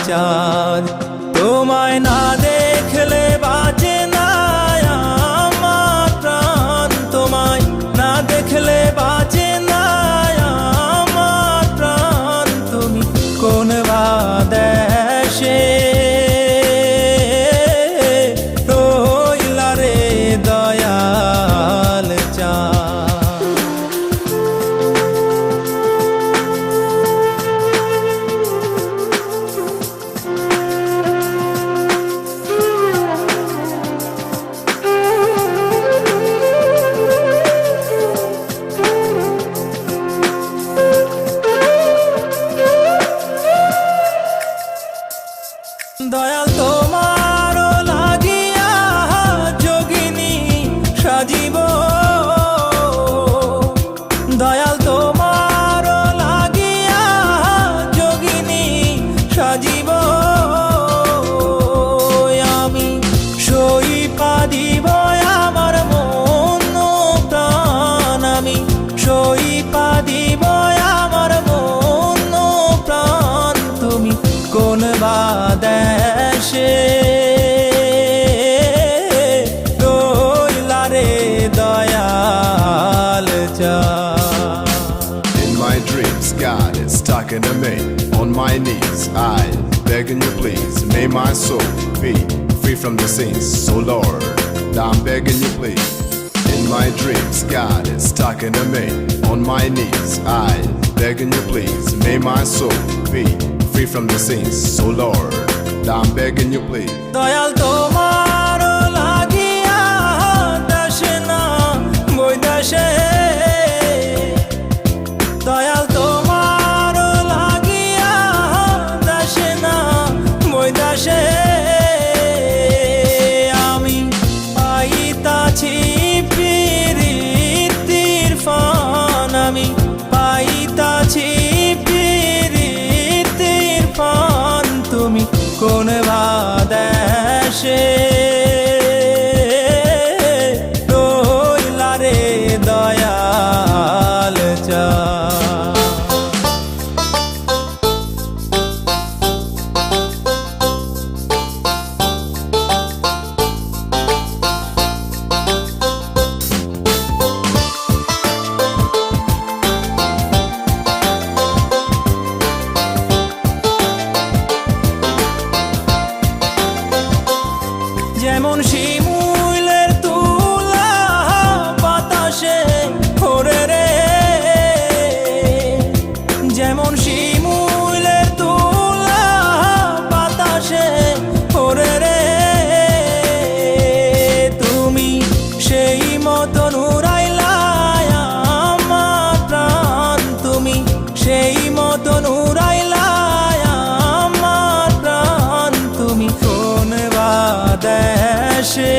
চাঁদ। তোমায় না দেখলে বাঁচে না আমার প্রাণ, তোমায় না দেখলে বাঁচে না আমার প্রাণ। তুমি কোন বা দেশে রইলা রে দয়াল চাঁদ। দয়াল তোমার লাগিয়া যোগিনী সাজিব, দয়াল তোমার লাগিয়া যোগিনী সাজিব। আমি সই পা দিব আমার মন প্রাণ, আমি সই পা দিব আমার মন প্রাণ। তুমি কোন বা দেশে রইলা রে দয়াল চাঁদ। In my dreams, God is talking to me. On my knees, I begging you please, may my soul be free from the sins. So Lord, I'm begging you please. In my dreams, God is talking to me. On my knees, I begging you please, may my soul be free from the sins. So Lord, I'm begging you please. Dayal তোমার লাগিয়া দেশে না বৈদেশে, দয়াল তোমার লাগিয়া দেশে না বৈদেশে। আমি পাইতাছি প্রীতির ফান, আমি পাইতাছি প্রীতির ফান। তুমি কোন বা দেশে রইলা রে দয়াল চাঁদ। যেমন শিমুলের তুলা বাতাসে ওরে রে, যেমন শিমুলের তুলা বাতাসে ওরে রে। তুমি সেই মতন উড়াইলা আমার প্রাণ, তুমি সেই মতন উড়াইলা আমার প্রাণ। তুমি কোন বা দেশে